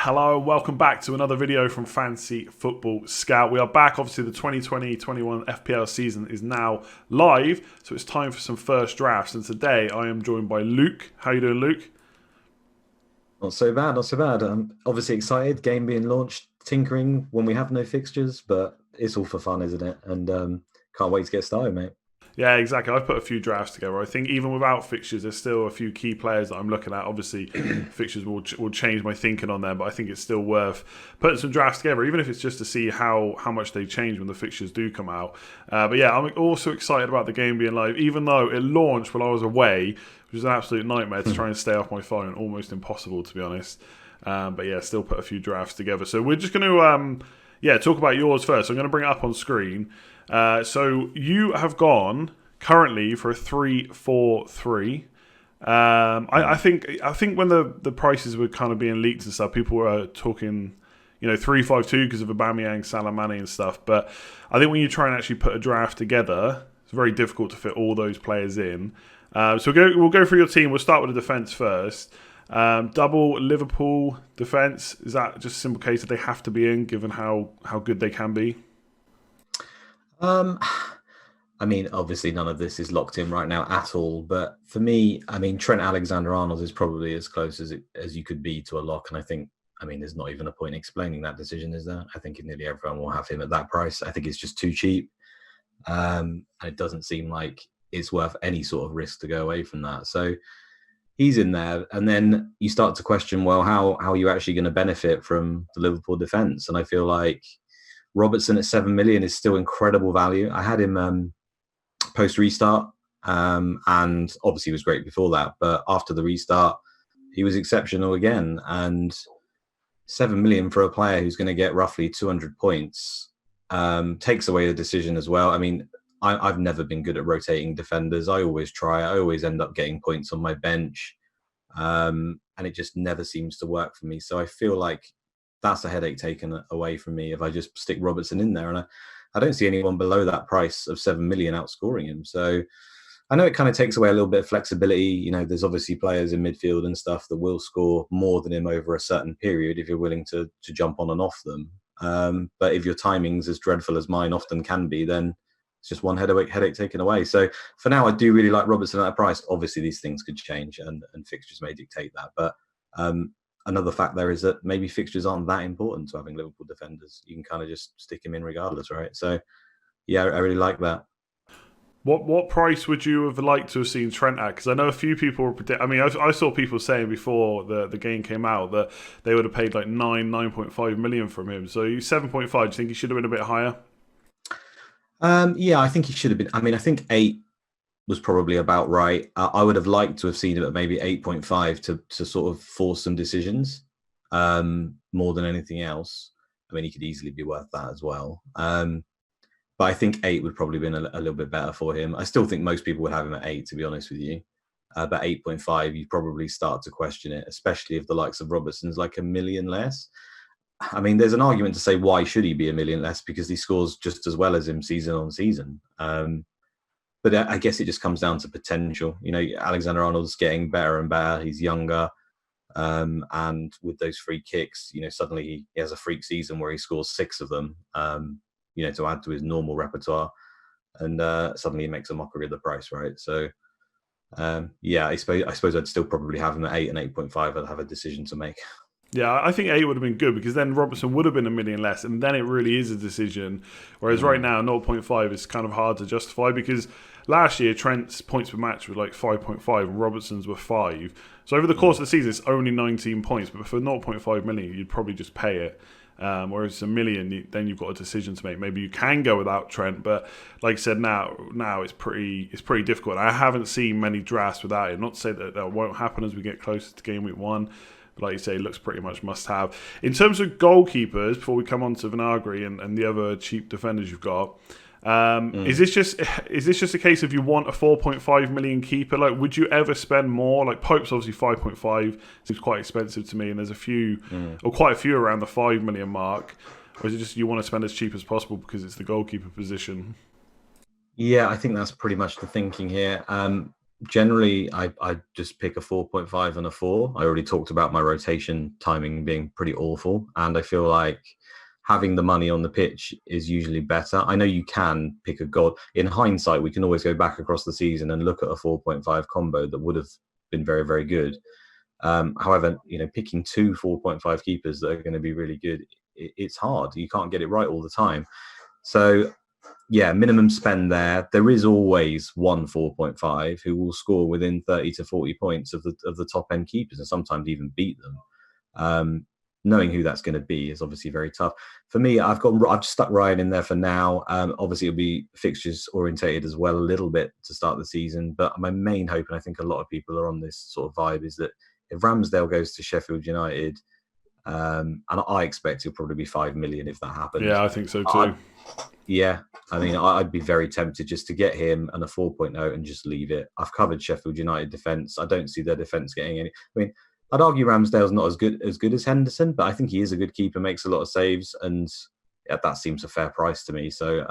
Hello, welcome back to another video from Fantasy Football Scout. We are back. Obviously, the 2020-21 FPL season is now live, so it's time for some first drafts. And today, I am joined by Luke. How you doing, Luke? Not so bad, not so bad. I'm obviously excited. Game being launched, tinkering when we have no fixtures, but it's all for fun, isn't it? And can't wait to get started, mate. Yeah, exactly. I've put a few drafts together. I think even without fixtures, there's still a few key players that I'm looking at. Obviously, fixtures will change my thinking on them, but I think it's still worth putting some drafts together, even if it's just to see how much they change when the fixtures do come out. But yeah, I'm also excited about the game being live, even though it launched while I was away, which was an absolute nightmare to try and stay off my phone. Almost impossible, to be honest. But yeah, still put a few drafts together. So we're just going to talk about yours first. I'm going to bring it up on screen. So you have gone currently for a 3-4-3. I think when the prices were kind of being leaked and stuff, people were talking, 3-5-2 because of Aubameyang, Salah, Mane and stuff. But I think when you try and actually put a draft together, it's very difficult to fit all those players in. So we'll go through your team. We'll start with the defence first. Double Liverpool defence. Is that just a simple case that they have to be in, given how good they can be? Obviously none of this is locked in right now at all. But for me, Trent Alexander-Arnold is probably as close as you could be to a lock. And I think, there's not even a point explaining that decision, is there? I think nearly everyone will have him at that price. I think it's just too cheap. And it doesn't seem like it's worth any sort of risk to go away from that. So he's in there. And then you start to question, well, how are you actually going to benefit from the Liverpool defence? And I feel like Robertson at 7 million is still incredible value. I had him post restart, and obviously he was great before that. But after the restart, he was exceptional again. And 7 million for a player who's going to get roughly 200 points takes away the decision as well. I've never been good at rotating defenders. I always try. I always end up getting points on my bench, and it just never seems to work for me. So I feel like that's a headache taken away from me if I just stick Robertson in there. And I don't see anyone below that price of 7 million outscoring him. So I know it kind of takes away a little bit of flexibility. There's obviously players in midfield and stuff that will score more than him over a certain period if you're willing to jump on and off them. But if your timing's as dreadful as mine often can be, then it's just one headache taken away. So for now, I do really like Robertson at that price. Obviously, these things could change and fixtures may dictate that. But another fact there is that maybe fixtures aren't that important to having Liverpool defenders. You can kind of just stick him in regardless, right? So, yeah, I really like that. What price would you have liked to have seen Trent at? Because I know a few people were I saw people saying before the game came out that they would have paid like 9.5 million from him. So 7.5. Do you think he should have been a bit higher? Yeah, I think he should have been. I think 8 was probably about right. I would have liked to have seen it at maybe 8.5 to sort of force some decisions more than anything else. He could easily be worth that as well. But I think 8 would probably been a little bit better for him. I still think most people would have him at 8, to be honest with you. But 8.5, you probably start to question it, especially if the likes of Robertson's like 1 million less. There's an argument to say why should he be 1 million less, because he scores just as well as him season on season. But I guess it just comes down to potential. Alexander-Arnold's getting better and better. He's younger. And with those free kicks, suddenly he has a freak season where he scores 6 of them, to add to his normal repertoire. And suddenly he makes a mockery of the price, right? So, I suppose I'd still probably have him at 8 and 8.5. I'd have a decision to make. Yeah, I think 8 would have been good because then Robertson would have been 1 million less, and then it really is a decision. Whereas right now, 0.5 is kind of hard to justify because last year Trent's points per match were like 5.5 and Robertson's were 5. So over the course of the season, it's only 19 points, but for 0.5 million, you'd probably just pay it. Whereas 1 million, then you've got a decision to make. Maybe you can go without Trent, but like I said, now it's pretty difficult. I haven't seen many drafts without him. Not to say that won't happen as we get closer to game week 1. Like you say, it looks pretty much must-have. In terms of goalkeepers, before we come on to Vinagre and the other cheap defenders you've got, is this just a case of you want a 4.5 million keeper? Like, would you ever spend more? Like, Pope's obviously 5.5 seems quite expensive to me, and there's a few, or quite a few around the 5 million mark. Or is it just you want to spend as cheap as possible because it's the goalkeeper position? Yeah, I think that's pretty much the thinking here. Generally, I just pick a 4.5 and a 4. I already talked about my rotation timing being pretty awful, and I feel like having the money on the pitch is usually better. I know you can pick a god. In hindsight, we can always go back across the season and look at a 4.5 combo that would have been very, very good. However, picking two 4.5 keepers that are going to be really good, it's hard. You can't get it right all the time. So yeah, minimum spend there. There is always one 4.5 who will score within 30 to 40 points of the top end keepers, and sometimes even beat them. Knowing who that's going to be is obviously very tough. For me, I've stuck Ryan in there for now. Obviously, it'll be fixtures orientated as well a little bit to start the season. But my main hope, and I think a lot of people are on this sort of vibe, is that if Ramsdale goes to Sheffield United, and I expect he'll probably be 5 million if that happens. Yeah, I think so too. I mean, I'd be very tempted just to get him and a 4.0 and just leave it. I've covered Sheffield United defence. I don't see their defence getting any. I mean, I'd argue Ramsdale's not as good as Henderson, but I think he is a good keeper, makes a lot of saves, and that seems a fair price to me. So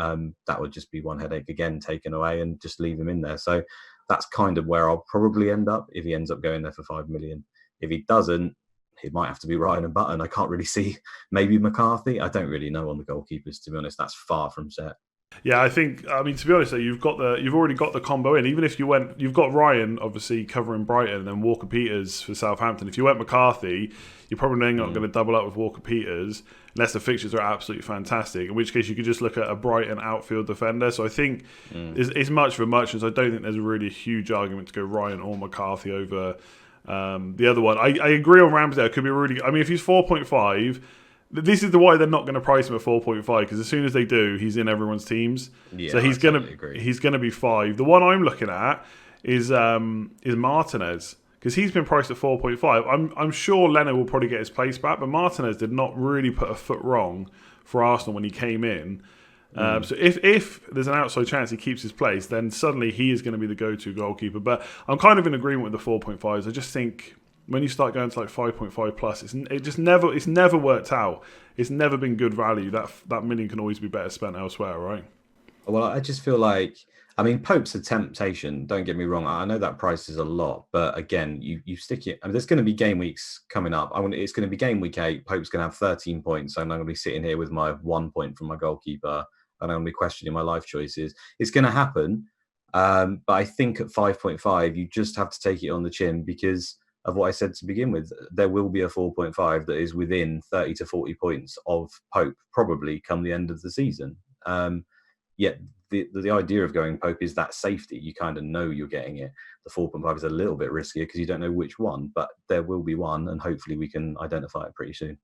that would just be one headache again taken away, and just leave him in there. So that's kind of where I'll probably end up if he ends up going there for 5 million. If he doesn't, it might have to be Ryan and Button. I can't really see. Maybe McCarthy. I don't really know on the goalkeepers, to be honest. That's far from set. Yeah, I mean, to be honest, you've already got the combo in. Even if you've got Ryan obviously covering Brighton and then Walker Peters for Southampton. If you went McCarthy, you're probably not going to double up with Walker Peters unless the fixtures are absolutely fantastic. In which case, you could just look at a Brighton outfield defender. So I think it's much for much, I don't think there's really a huge argument to go Ryan or McCarthy over the other one. I agree on Ramsdale. It could be really. I mean, if he's 4.5. This is why they're not going to price him at 4.5, because as soon as they do, he's in everyone's teams. Yeah, so he's going to be 5. The one I'm looking at is Martinez, because he's been priced at 4.5. I'm sure Leno will probably get his place back, but Martinez did not really put a foot wrong for Arsenal when he came in. So if there's an outside chance he keeps his place, then suddenly he is going to be the go-to goalkeeper. But I'm kind of in agreement with the 4.5s. I just think when you start going to like 5.5 plus, it's never worked out. It's never been good value. That million can always be better spent elsewhere, right? Well, I just feel like, I mean, Pope's a temptation. Don't get me wrong. I know that price is a lot, but again, you stick it. I mean, there's going to be game weeks coming up. It's going to be game week 8. Pope's going to have 13 points, and I'm going to be sitting here with my 1 point from my goalkeeper, and I'm going to be questioning my life choices. It's going to happen, but I think at 5.5, you just have to take it on the chin because of what I said to begin with. There will be a 4.5 that is within 30 to 40 points of Pope, probably come the end of the season. Yet the idea of going Pope is that safety. You kind of know you're getting it. The 4.5 is a little bit riskier because you don't know which one, but there will be one, and hopefully we can identify it pretty soon.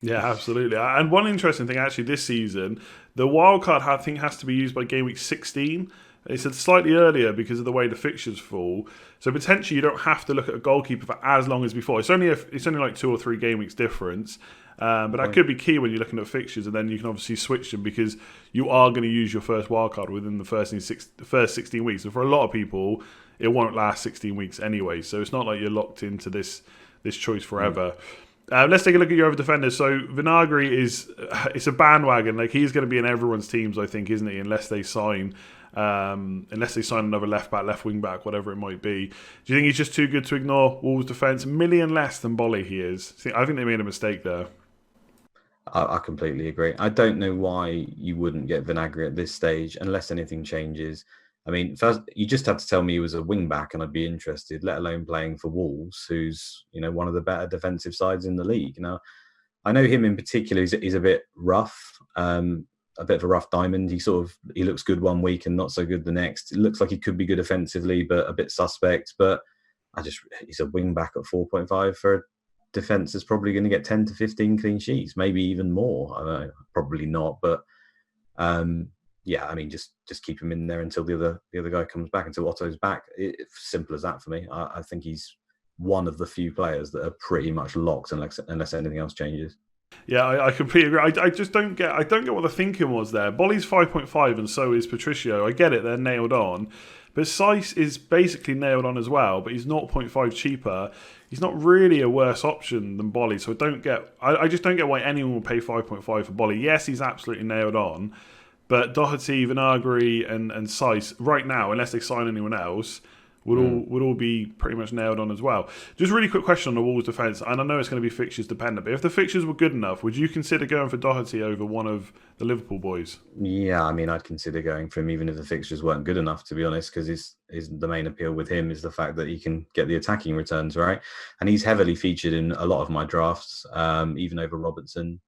Yeah, absolutely. And one interesting thing actually this season, the wildcard I think has to be used by game week 16. It's slightly earlier because of the way the fixtures fall. So potentially you don't have to look at a goalkeeper for as long as before. It's only like 2 or 3 game weeks difference. But that could be key when you're looking at fixtures, and then you can obviously switch them because you are going to use your first wildcard within the first 16 weeks. So for a lot of people, it won't last 16 weeks anyway. So it's not like you're locked into this choice forever. Let's take a look at your other defenders. So Vinagre it's a bandwagon. Like, he's going to be in everyone's teams, I think, isn't he? Unless they sign another left back, left wing back, whatever it might be. Do you think he's just too good to ignore Wolves' defence? $1 million less than Bolly he is. I think they made a mistake there. I completely agree. I don't know why you wouldn't get Vinagre at this stage unless anything changes. I mean, first, you just had to tell me he was a wing back and I'd be interested, let alone playing for Wolves, who's one of the better defensive sides in the league. Now, I know him in particular. He's a bit rough, a bit of a rough diamond. He looks good one week and not so good the next. It looks like he could be good offensively, but a bit suspect. But he's a wing back at 4.5 for a defence that's probably going to get 10 to 15 clean sheets, maybe even more. I don't know, probably not, but yeah, I mean, just keep him in there until the other guy comes back, until Otto's back. It's simple as that for me. I think he's one of the few players that are pretty much locked unless anything else changes. Yeah, I completely agree. I just don't get what the thinking was there. Bolly's 5.5 and so is Patricio. I get it, they're nailed on. But Seiss is basically nailed on as well, but he's 0.5 cheaper. He's not really a worse option than Bolly, so I just don't get why anyone would pay 5.5 for Bolly. Yes, he's absolutely nailed on, but Doherty, Vinagre and Seiss right now, unless they sign anyone else, would all be pretty much nailed on as well. Just a really quick question on the Wolves defence, and I know it's going to be fixtures dependent, but if the fixtures were good enough, would you consider going for Doherty over one of the Liverpool boys? Yeah, I mean, I'd consider going for him even if the fixtures weren't good enough, to be honest, because the main appeal with him is the fact that he can get the attacking returns, right? And he's heavily featured in a lot of my drafts, even over Robertson.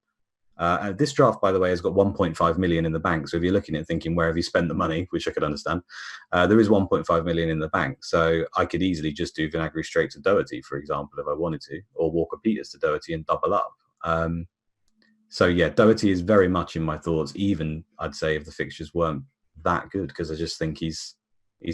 This draft, by the way, has got 1.5 million in the bank. So if you're looking at thinking, where have you spent the money, which I could understand, there is 1.5 million in the bank. So I could easily just do Vinagre straight to Doherty, for example, if I wanted to, or Walker-Peters to Doherty and double up. So yeah, Doherty is very much in my thoughts, even I'd say if the fixtures weren't that good, because I just think he's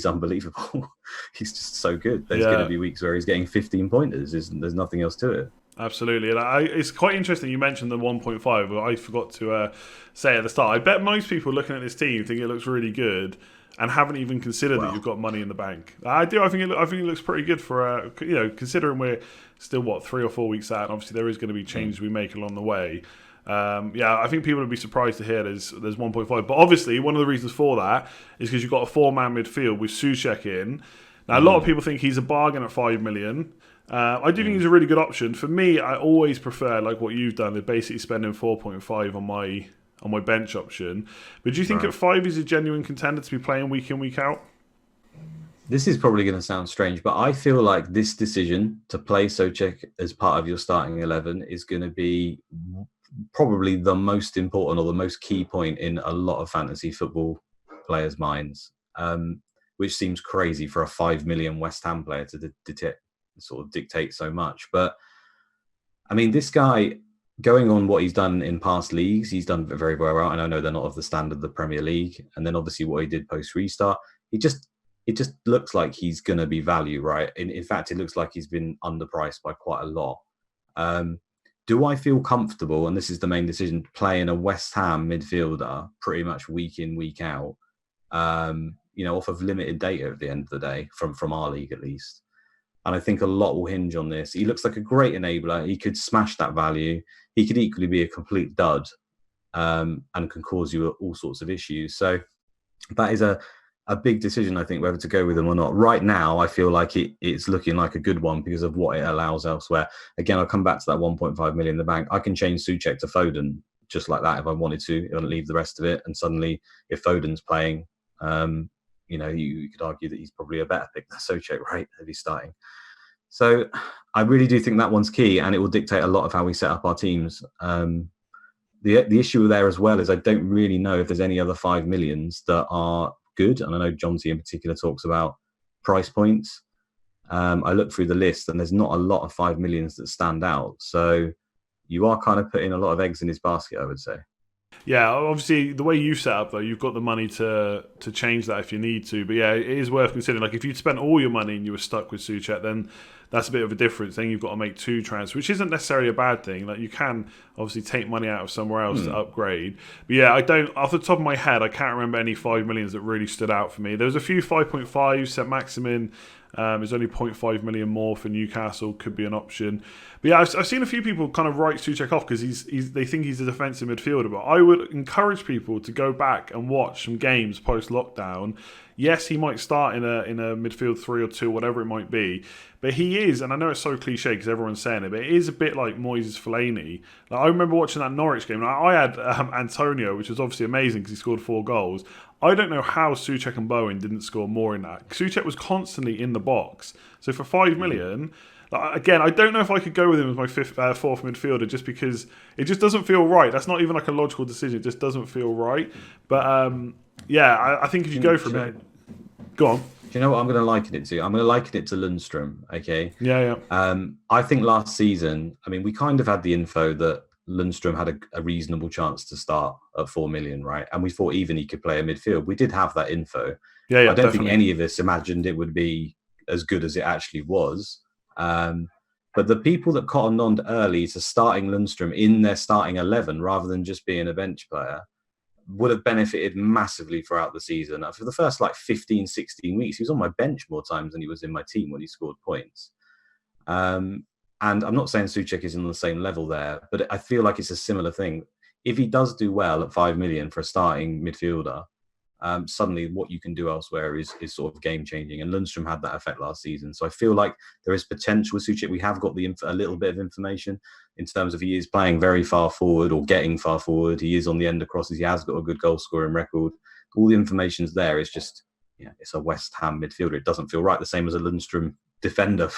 unbelievable. He's just so good. There's going to be weeks where he's getting 15 pointers. There's nothing else to it. Absolutely, and it's quite interesting you mentioned the 1.5. But I forgot to say at the start. I bet most people looking at this team think it looks really good and haven't even considered that you've got money in the bank. I do. I think it looks pretty good for considering we're still 3 or 4 weeks out. And obviously, there is going to be changes we make along the way. I think people would be surprised to hear there's 1.5. But obviously, one of the reasons for that is because you've got a 4-man midfield with Souček in. Now, a lot of people think he's a bargain at 5 million. I do think he's a really good option. For me, I always prefer, like what you've done, of basically spending 4.5 on my bench option. But do you think at 5 he's a genuine contender to be playing week in, week out? This is probably going to sound strange, but I feel like this decision to play Souček as part of your starting 11 is going to be probably the most important or the most key point in a lot of fantasy football players' minds, which seems crazy for a 5 million West Ham player to dictate so much. But I mean, this guy, going on what he's done in past leagues, he's done very, very well. And I know they're not of the standard of the Premier League. And then obviously what he did post restart, it just looks like he's going to be value, right? In fact, it looks like he's been underpriced by quite a lot. Do I feel comfortable, and this is the main decision, playing a West Ham midfielder pretty much week in, week out, off of limited data at the end of the day, from our league at least? And I think a lot will hinge on this. He looks like a great enabler. He could smash that value. He could equally be a complete dud and can cause you all sorts of issues. So that is a big decision, I think, whether to go with him or not. Right now, I feel like it's looking like a good one because of what it allows elsewhere. Again, I'll come back to that 1.5 million in the bank. I can change Souček to Foden just like that if I wanted to. I'll leave the rest of it. And suddenly, if Foden's playing, you could argue that he's probably a better pick than Souček, right, if he's starting. So I really do think that one's key, and it will dictate a lot of how we set up our teams. The issue there as well is I don't really know if there's any other 5 millions that are good. And I know John T in particular talks about price points. I look through the list and there's not a lot of 5 millions that stand out. So you are kind of putting a lot of eggs in his basket, I would say. Yeah, obviously the way you set up though, you've got the money to change that if you need to. But yeah, it is worth considering. Like if you'd spent all your money and you were stuck with Souček, then that's a bit of a difference. Then you've got to make 2 transfers, which isn't necessarily a bad thing. Like you can obviously take money out of somewhere else to upgrade. But yeah, I don't, off the top of my head, I can't remember any 5 millions that really stood out for me. There was a few 5.5. St. Maximin is only 0.5 million more for Newcastle, could be an option. But yeah, I've seen a few people kind of write Souček off because they think he's a defensive midfielder. But I would encourage people to go back and watch some games post lockdown. Yes, he might start in a midfield 3 or 2, whatever it might be. But he is, and I know it's so cliche because everyone's saying it, but it is a bit like Moises Fellaini. Like, I remember watching that Norwich game. I had Antonio, which was obviously amazing because he scored 4 goals. I don't know how Souček and Bowen didn't score more in that. Souček was constantly in the box. So for 5 million... Again, I don't know if I could go with him as my 4th midfielder just because it just doesn't feel right. That's not even like a logical decision. It just doesn't feel right. But I think if you go for it, go on. Do you know what I'm going to liken it to? I'm going to liken it to Lundstrom, okay? Yeah. I think last season, I mean, we kind of had the info that Lundstrom had a reasonable chance to start at 4 million, right? And we thought even he could play a midfield. We did have that info. Yeah, I don't definitely think any of us imagined it would be as good as it actually was. But the people that cottoned on early to starting Lundstrom in their starting 11 rather than just being a bench player would have benefited massively throughout the season. For the first 15, 16 weeks, he was on my bench more times than he was in my team when he scored points. And I'm not saying Souček is on the same level there, but I feel like it's a similar thing. If he does do well at 5 million for a starting midfielder, suddenly what you can do elsewhere is sort of game changing. And Lundstrom had that effect last season. So I feel like there is potential with Souček. We have got a little bit of information in terms of he is playing very far forward or getting far forward. He is on the end of crosses. He has got a good goal scoring record. All the information's there. It's just, it's a West Ham midfielder. It doesn't feel right. The same as a Lundstrom defender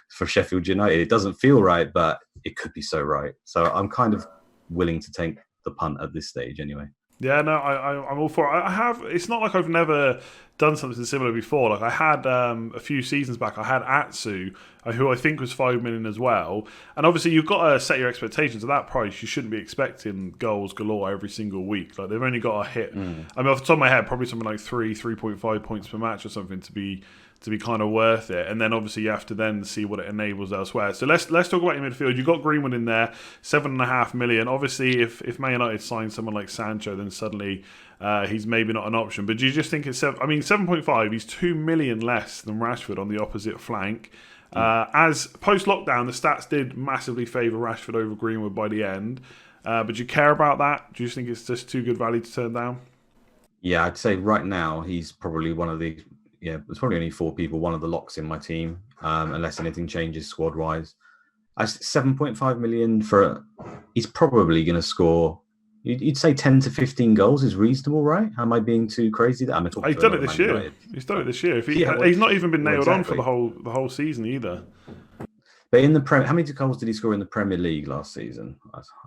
for Sheffield United. It doesn't feel right, but it could be so right. So I'm kind of willing to take the punt at this stage anyway. Yeah, no, I'm all for it. I have. It's not like I've never done something similar before. Like I had a few seasons back, I had Atsu, who I think was 5 million as well. And obviously, you've got to set your expectations at that price. You shouldn't be expecting goals galore every single week. Like they've only got a hit. I mean, off the top of my head, probably something like 3.5 points per match or something to be kind of worth it. And then obviously you have to then see what it enables elsewhere. So let's talk about your midfield. You've got Greenwood in there, 7.5 million. Obviously, if Man United sign someone like Sancho, then suddenly he's maybe not an option. But do you just think it's 7.5? He's 2 million less than Rashford on the opposite flank. As post-lockdown, the stats did massively favour Rashford over Greenwood by the end. But do you care about that? Do you think it's just too good value to turn down? Yeah, I'd say right now he's probably one of the... Yeah, there's probably only 4 people, one of the locks in my team, unless anything changes squad-wise. 7.5 million he's probably going to score, you'd say 10 to 15 goals is reasonable, right? Am I being too crazy? He's done it this year. He's done it this year. He's not even been nailed on for the whole season either. But in the Premier, how many goals did he score in the Premier League last season?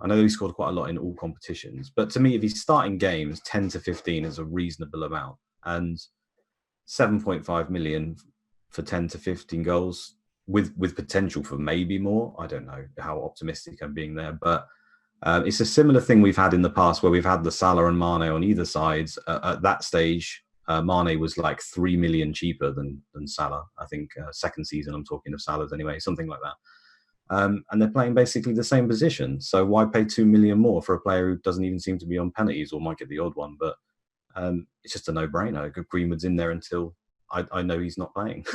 I know he scored quite a lot in all competitions, but to me, if he's starting games, 10 to 15 is a reasonable amount. And 7.5 million for 10 to 15 goals with potential for maybe more. I don't know how optimistic I'm being there, but it's a similar thing we've had in the past where we've had the Salah and Mane on either sides. At that stage, Mane was like 3 million cheaper than Salah. I think second season, I'm talking of Salah's anyway, something like that. And they're playing basically the same position. So why pay 2 million more for a player who doesn't even seem to be on penalties or might get the odd one? But it's just a no-brainer. Greenwood's in there until I know he's not playing.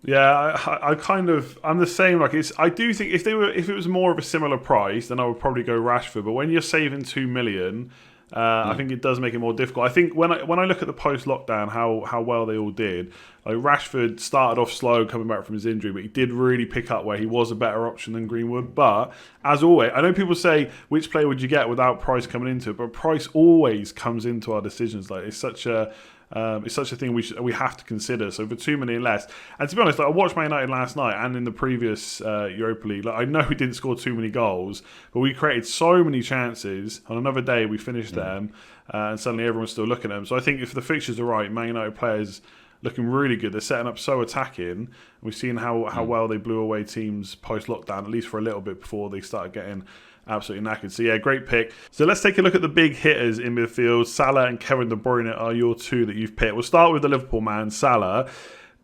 Yeah, I'm the same. Like I do think if it was more of a similar price, then I would probably go Rashford. But when you're saving 2 million, I think it does make it more difficult. I think when I look at the post-lockdown, how well they all did. Like Rashford started off slow coming back from his injury, but he did really pick up where he was a better option than Greenwood. But as always, I know people say which player would you get without price coming into it, but price always comes into our decisions. Like it's such a thing we have to consider. So for 2 million less, and to be honest, like, I watched Man United last night and in the previous Europa League. Like, I know we didn't score too many goals, but we created so many chances. On another day, we finished them, and suddenly everyone's still looking at them. So I think if the fixtures are right, Man United players looking really good. They're setting up so attacking. We've seen how well they blew away teams post-lockdown, at least for a little bit before they started getting absolutely knackered. So yeah, great pick. So let's take a look at the big hitters in midfield. Salah and Kevin De Bruyne are your two that you've picked. We'll start with the Liverpool man, Salah.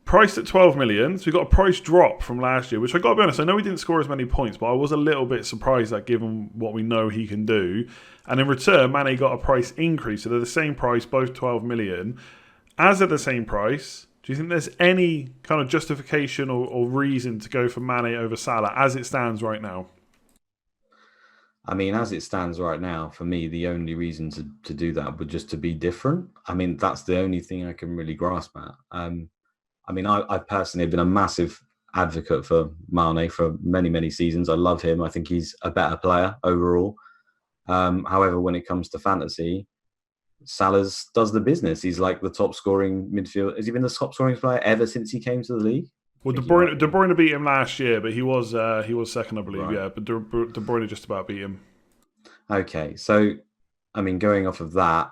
Priced at 12 million. So we got a price drop from last year, which I got to be honest, I know he didn't score as many points, but I was a little bit surprised at given what we know he can do. And in return, Mane got a price increase. So they're the same price, both 12 million. As at the same price, do you think there's any kind of justification or reason to go for Mane over Salah as it stands right now? I mean, as it stands right now, for me, the only reason to do that would just to be different. I mean, that's the only thing I can really grasp at. I mean, I personally have been a massive advocate for Mane for many, many seasons. I love him. I think he's a better player overall. However, when it comes to fantasy, Salah does the business. He's like the top scoring midfield. Has he been the top scoring player ever since he came to the league? Well, De Bruyne beat him last year, but he was second, I believe. Right. Yeah, but De Bruyne just about beat him. Okay, so I mean, going off of that,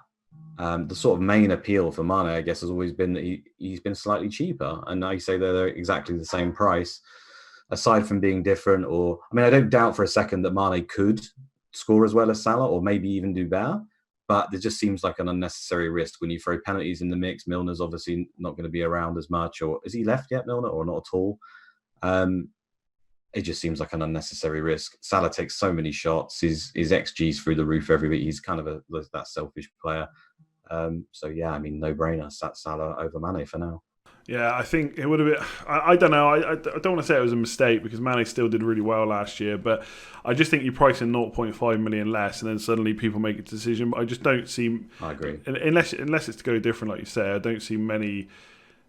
the sort of main appeal for Mane, I guess, has always been that he's been slightly cheaper, and now you say they're exactly the same price. Aside from being different, or I mean, I don't doubt for a second that Mane could score as well as Salah, or maybe even do better. But there just seems like an unnecessary risk when you throw penalties in the mix. Milner's obviously not going to be around as much, or is he left yet, Milner, or not at all? It just seems like an unnecessary risk. Salah takes so many shots. His XG's through the roof every week. He's kind of that selfish player. So yeah, I mean, no brainer. Salah over Mane for now. Yeah, I think it would have been. I don't know. I don't want to say it was a mistake because Mane still did really well last year, but I just think you price in 0.5 million less, and then suddenly people make a decision. But I just don't see, I agree. unless it's to go different, like you say. I don't see many.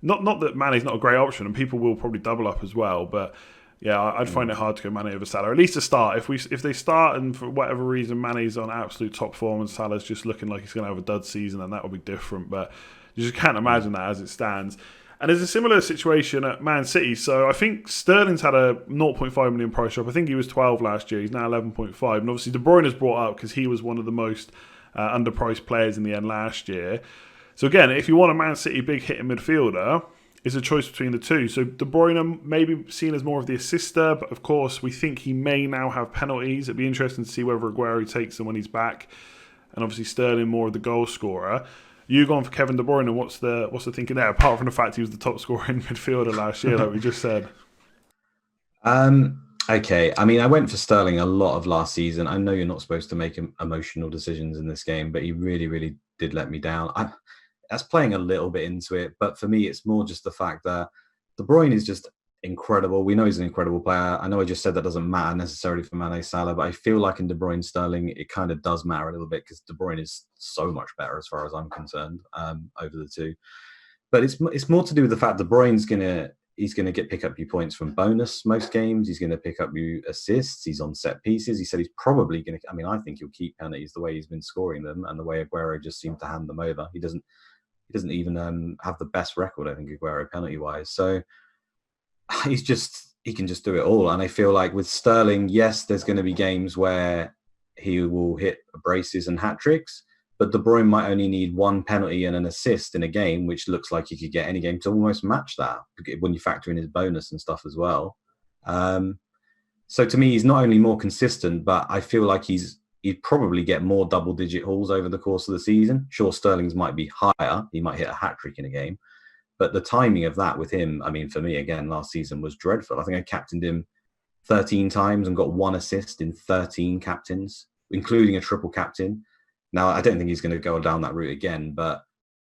Not that Mane's not a great option, and people will probably double up as well. But yeah, I'd find it hard to go Mane over Salah. At least to start. If they start and for whatever reason Mane's on absolute top form and Salah's just looking like he's going to have a dud season, then that will be different. But you just can't imagine that as it stands. And there's a similar situation at Man City. So I think Sterling's had a 0.5 million price drop. I think he was 12 last year. He's now 11.5. And obviously De Bruyne has brought up because he was one of the most underpriced players in the end last year. So again, if you want a Man City big hitting midfielder, it's a choice between the two. So De Bruyne may be seen as more of the assister, but of course we think he may now have penalties. It'd be interesting to see whether Aguero takes them when he's back. And obviously Sterling more of the goal scorer. You gone for Kevin De Bruyne, and what's the thinking there? Apart from the fact he was the top scorer in midfielder last year, like we just said. Okay. I mean, I went for Sterling a lot of last season. I know you're not supposed to make emotional decisions in this game, but he really, really did let me down. That's playing a little bit into it, but for me, it's more just the fact that De Bruyne is just incredible. We know he's an incredible player. I know I just said that doesn't matter necessarily for Mane Salah, but I feel like in De Bruyne Sterling, it kind of does matter a little bit because De Bruyne is so much better as far as I'm concerned over the two. But it's more to do with the fact De Bruyne's he's gonna pick up you points from bonus most games. He's gonna pick up you assists. He's on set pieces. He said he's probably gonna. I mean, I think he'll keep penalties the way he's been scoring them and the way Aguero just seemed to hand them over. He doesn't even have the best record, I think, Aguero penalty wise. So he can just do it all. And I feel like with Sterling, yes, there's going to be games where he will hit braces and hat tricks, but De Bruyne might only need one penalty and an assist in a game, which looks like he could get any game to almost match that when you factor in his bonus and stuff as well. So to me, he's not only more consistent, but I feel like he'd probably get more double-digit hauls over the course of the season. Sure, Sterling's might be higher. He might hit a hat-trick in a game. But the timing of that with him, I mean, for me, again, last season was dreadful. I think I captained him 13 times and got one assist in 13 captains, including a triple captain. Now, I don't think he's going to go down that route again, but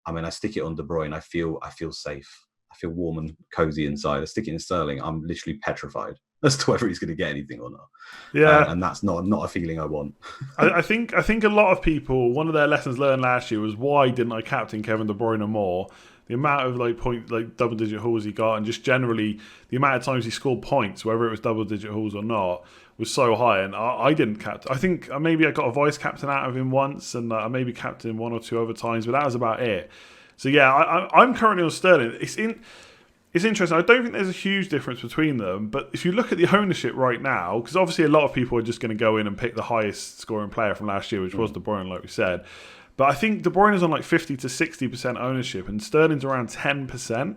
I mean, I stick it on De Bruyne. I feel safe. I feel warm and cozy inside. I stick it in Sterling. I'm literally petrified as to whether he's going to get anything or not. Yeah, and that's not a feeling I want. I think a lot of people, one of their lessons learned last year was why didn't I captain Kevin De Bruyne more? The amount of double digit hauls he got, and just generally the amount of times he scored points, whether it was double digit hauls or not, was so high. And I didn't captain. I think maybe I got a vice captain out of him once, and I maybe captained him one or two other times, but that was about it. So yeah, I'm currently on Sterling. It's interesting. I don't think there's a huge difference between them, but if you look at the ownership right now, because obviously a lot of people are just going to go in and pick the highest scoring player from last year, which was De Bruyne, like we said. But I think De Bruyne is on like 50 to 60% ownership, and Sterling's around 10%,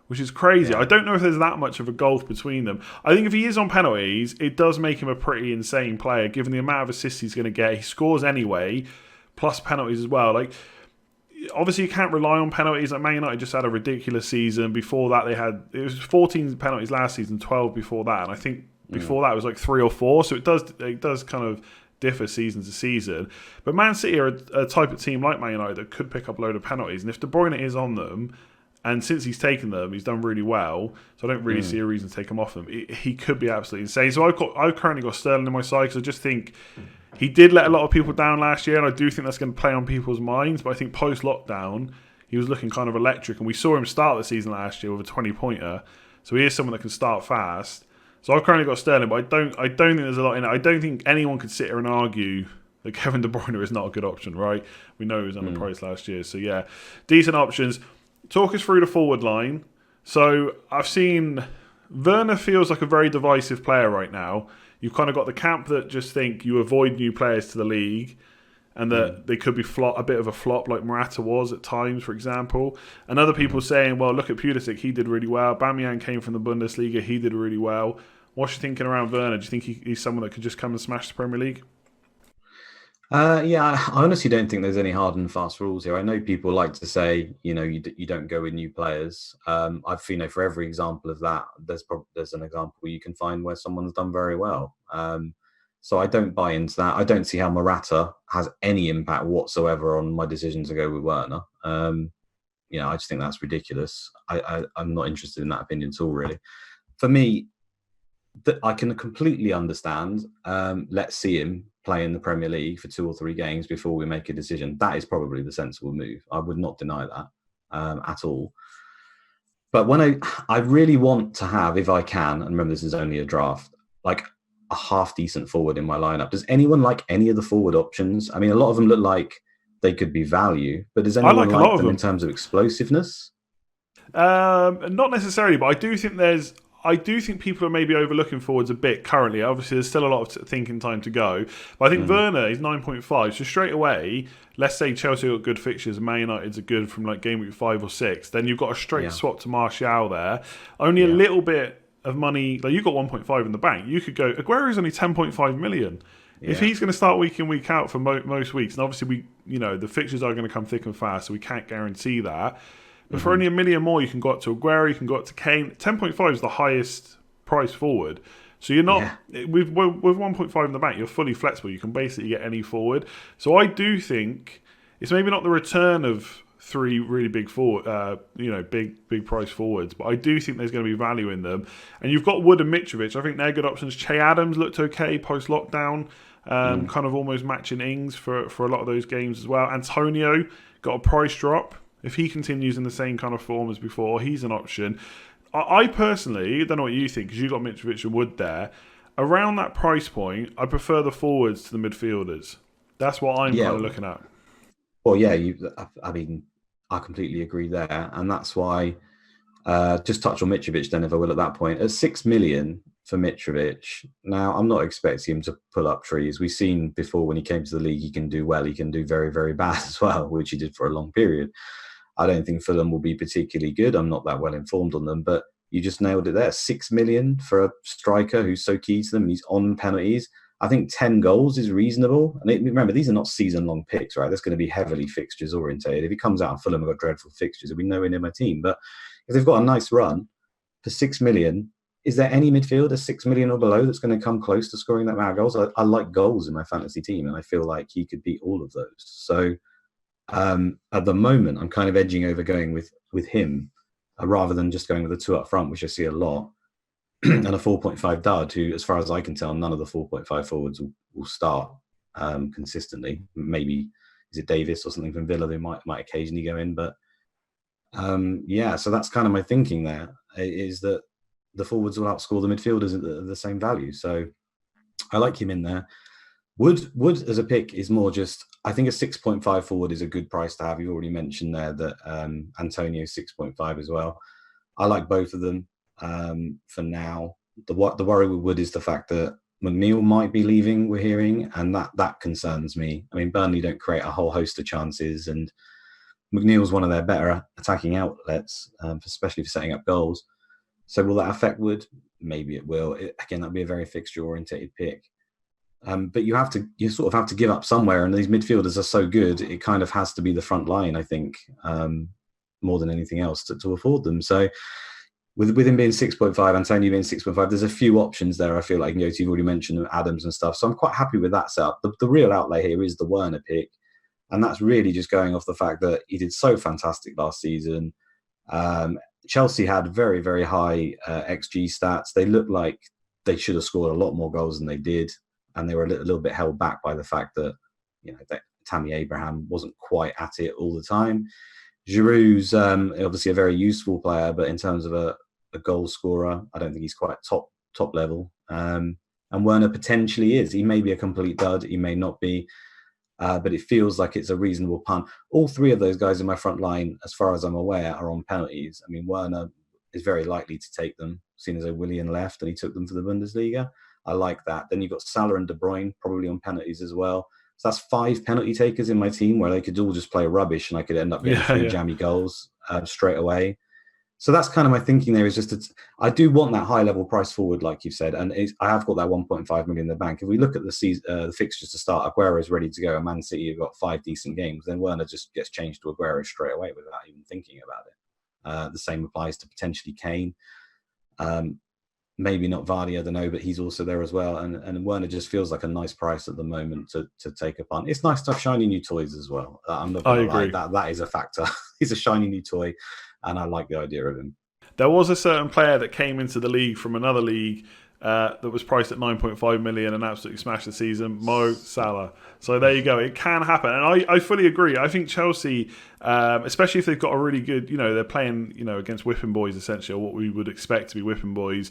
which is crazy. Yeah. I don't know if there's that much of a gulf between them. I think if he is on penalties, it does make him a pretty insane player, given the amount of assists he's going to get. He scores anyway, plus penalties as well. Like, obviously, you can't rely on penalties. Like Man United just had a ridiculous season. Before that, it was 14 penalties last season, 12 before that, and I think before that it was like 3 or 4. So it does kind of differ season to season. But Man City are a type of team like Man United that could pick up a load of penalties, and if De Bruyne is on them, and since he's taken them, he's done really well. So I don't really see a reason to take him off them. He could be absolutely insane. So I've currently got Sterling in my side because I just think he did let a lot of people down last year, and I do think that's going to play on people's minds. But I think post-lockdown, he was looking kind of electric, and we saw him start the season last year with a 20-pointer. So he is someone that can start fast. So I've currently got Sterling, but I don't think there's a lot in it. I don't think anyone could sit here and argue that Kevin De Bruyne is not a good option, right? We know he was underpriced last year. So yeah, decent options. Talk us through the forward line. So I've seen Werner feels like a very divisive player right now. You've kind of got the camp that just think you avoid new players to the league and that they could be a bit of a flop like Morata was at times, for example. And other people saying, well, look at Pulisic, he did really well. Aubameyang came from the Bundesliga, he did really well. What's your thinking around Werner? Do you think he's someone that could just come and smash the Premier League? Yeah, I honestly don't think there's any hard and fast rules here. I know people like to say, you don't go with new players. I've for every example of that, there's an example you can find where someone's done very well. So I don't buy into that. I don't see how Morata has any impact whatsoever on my decision to go with Werner. I just think that's ridiculous. I'm not interested in that opinion at all, really. For me, that I can completely understand. Let's see him play in the Premier League for 2 or 3 games before we make a decision. That is probably the sensible move. I would not deny that at all. But when I really want to have, if I can, and remember this is only a draft, like a half decent forward in my lineup. Does anyone like any of the forward options? I mean, a lot of them look like they could be value, but does anyone like them in terms of explosiveness? Not necessarily, but I do think people are maybe overlooking forwards a bit currently. Obviously, there's still a lot of thinking time to go. But I think Werner is 9.5. So straight away, let's say Chelsea got good fixtures, Man United's are good from like game week 5 or 6. Then you've got a straight swap to Martial there. Only a little bit of money. Like you've got 1.5 in the bank. You could go, Aguero's only 10.5 million. Yeah. If he's going to start week in, week out for most weeks, and obviously the fixtures are going to come thick and fast, so we can't guarantee that. But for only $1 million more, you can go up to Aguero, you can go up to Kane. 10.5 is the highest price forward. So you're not, with 1.5 in the bank, you're fully flexible. You can basically get any forward. So I do think it's maybe not the return of 3 really big forward, big price forwards, but I do think there's going to be value in them. And you've got Wood and Mitrovic. I think they're good options. Che Adams looked okay post-lockdown, kind of almost matching Ings for a lot of those games as well. Antonio got a price drop. If he continues in the same kind of form as before, he's an option. I personally don't know what you think, because you got Mitrovic and Wood there. Around that price point, I prefer the forwards to the midfielders. That's what I'm kind of looking at. Well, I mean, I completely agree there. And that's why, just touch on Mitrovic then, if I will, at that point. At 6 million for Mitrovic, now I'm not expecting him to pull up trees. We've seen before when he came to the league, he can do well. He can do very, very bad as well, which he did for a long period. I don't think Fulham will be particularly good. I'm not that well informed on them, but you just nailed it there. 6 million for a striker who's so key to them, and he's on penalties. I think 10 goals is reasonable. And remember, these are not season-long picks, right? That's going to be heavily fixtures orientated. If he comes out and Fulham have got dreadful fixtures, it'll be nowhere near my team. But if they've got a nice run for 6 million, is there any midfielder 6 million or below that's going to come close to scoring that amount of goals? I like goals in my fantasy team, and I feel like he could beat all of those. So at the moment, I'm kind of edging over going with him rather than just going with the 2 up front, which I see a lot, and a 4.5 dud, who, as far as I can tell, none of the 4.5 forwards will start consistently. Maybe is it Davis or something from Villa who might occasionally go in, but so that's kind of my thinking there, is that the forwards will outscore the midfielders at the same value. So I like him in there. Wood as a pick is more just, I think a 6.5 forward is a good price to have. You already mentioned there that Antonio 6.5 as well. I like both of them for now. The worry with Wood is the fact that McNeil might be leaving, we're hearing, and that concerns me. I mean, Burnley don't create a whole host of chances, and McNeil's one of their better attacking outlets, especially for setting up goals. So will that affect Wood? Maybe it will. Again, that'd be a very fixture-orientated pick. But you sort of have to give up somewhere, and these midfielders are so good, it kind of has to be the front line, I think, more than anything else to afford them. So with him being 6.5, Antonio being 6.5, there's a few options there I feel like, you've already mentioned Adams and stuff. So I'm quite happy with that setup. The real outlay here is the Werner pick, and that's really just going off the fact that he did so fantastic last season. Chelsea had very, very high XG stats. They looked like they should have scored a lot more goals than they did. And they were a little bit held back by the fact that, that Tammy Abraham wasn't quite at it all the time. Giroud's obviously a very useful player, but in terms of a goal scorer, I don't think he's quite top level. And Werner potentially is. He may be a complete dud. He may not be. But it feels like it's a reasonable punt. All 3 of those guys in my front line, as far as I'm aware, are on penalties. I mean, Werner is very likely to take them, seeing as though Willian left and he took them for the Bundesliga. I like that. Then you've got Salah and De Bruyne probably on penalties as well. So that's 5 penalty takers in my team, where they could all just play rubbish and I could end up getting 3 jammy goals straight away. So that's kind of my thinking there, is just I do want that high level price forward, like you said, and I have got that 1.5 million in the bank. If we look at the fixtures to start, Aguero is ready to go, and Man City have got 5 decent games, then Werner just gets changed to Aguero straight away without even thinking about it. The same applies to potentially Kane. maybe not Vardy, I don't know, but he's also there as well. And Werner just feels like a nice price at the moment to take a punt. It's nice to have shiny new toys as well. I'm not I going to lie, agree. that is a factor. He's a shiny new toy, and I like the idea of him. There was a certain player that came into the league from another league that was priced at 9.5 million and absolutely smashed the season. Mo Salah. So there you go. It can happen, and I fully agree. I think Chelsea, especially if they've got a really good, they're playing, against whipping boys essentially, or what we would expect to be whipping boys.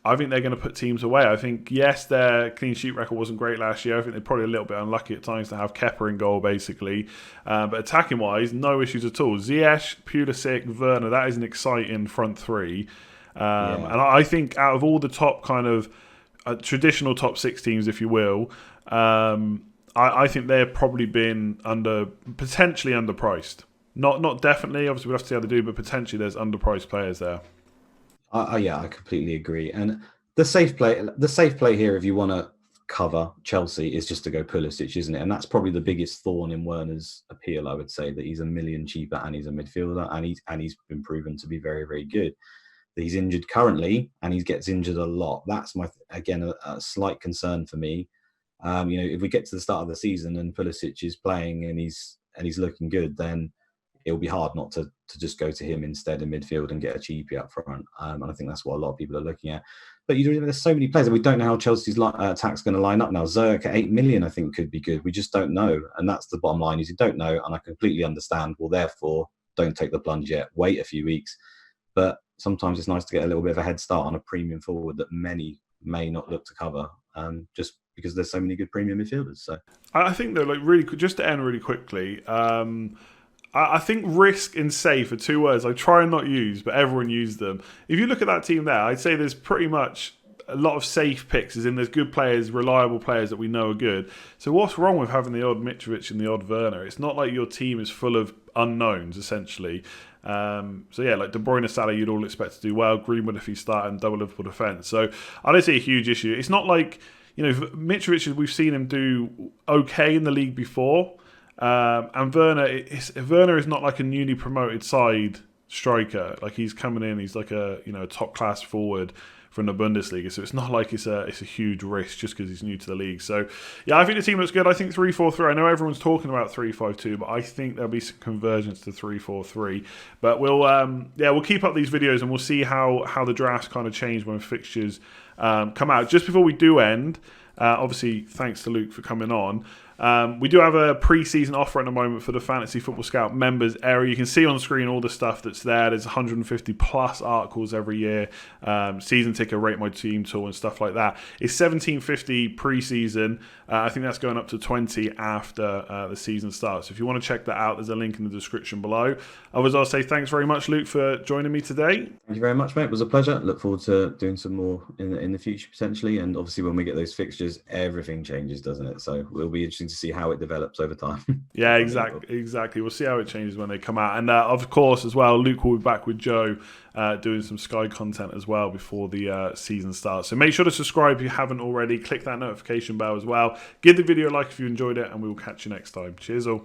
I think they're going to put teams away. I think, yes, their clean sheet record wasn't great last year. I think they're probably a little bit unlucky at times to have Kepa in goal, basically. But attacking-wise, no issues at all. Ziyech, Pulisic, Werner, that is an exciting front three. And I think out of all the top kind of traditional top 6 teams, if you will, I think they've probably been potentially underpriced. Not definitely, obviously we'll have to see how they do, but potentially there's underpriced players there. Yeah, I completely agree. And the safe play here, if you want to cover Chelsea, is just to go Pulisic, isn't it? And that's probably the biggest thorn in Werner's appeal. I would say that he's $1 million cheaper and he's a midfielder, and he's been proven to be very, very good. He's injured currently, and he gets injured a lot. That's again a slight concern for me. If we get to the start of the season and Pulisic is playing and he's looking good, then it'll be hard not to just go to him instead in midfield and get a cheapie up front. And I think that's what a lot of people are looking at. But there's so many players, and we don't know how Chelsea's attack's going to line up now. Zerk at 8 million, I think, could be good. We just don't know. And that's the bottom line, is you don't know. And I completely understand. Well, therefore, don't take the plunge yet. Wait a few weeks. But sometimes it's nice to get a little bit of a head start on a premium forward that many may not look to cover, just because there's so many good premium midfielders. So I think, though, really, just to end really quickly, I think risk and safe are 2 words I try and not use, but everyone uses them. If you look at that team there, I'd say there's pretty much a lot of safe picks, as in there's good players, reliable players that we know are good. So what's wrong with having the odd Mitrovic and the odd Werner? It's not like your team is full of unknowns, essentially. So yeah, like De Bruyne, Salah, you'd all expect to do well. Greenwood if he's starting, double Liverpool defence. So I don't see a huge issue. It's not like, Mitrovic, we've seen him do okay in the league before. And Werner is not like a newly promoted side striker. Like, he's coming in, he's like a top class forward from the Bundesliga. So it's not like it's a huge risk just because he's new to the league. So yeah, I think the team looks good. I think 3-4-3. I know everyone's talking about 3-5-2, but I think there'll be some convergence to 3-4-3. But we'll keep up these videos and we'll see how the drafts kind of change when fixtures come out. Just before we do end, obviously thanks to Luke for coming on. We do have a pre-season offer at the moment for the Fantasy Football Scout members area. You can see on screen all the stuff that's there. There's 150 plus articles every year, season ticker, rate my team tool and stuff like that. It's $17.50 pre-season. I think that's going up to $20 after the season starts. So if you want to check that out, there's a link in the description below. Otherwise, I'll say thanks very much, Luke, for joining me today. Thank you very much, mate. It was a pleasure. Look forward to doing some more in the future potentially. And obviously, when we get those fixtures, everything changes, doesn't it? So it'll be interesting to see how it develops over time. Yeah, exactly. We'll see how it changes when they come out. And of course, as well, Luke will be back with Joe doing some Sky content as well before the season starts. So make sure to subscribe if you haven't already. Click that notification bell as well. Give the video a like if you enjoyed it, and we will catch you next time. Cheers all.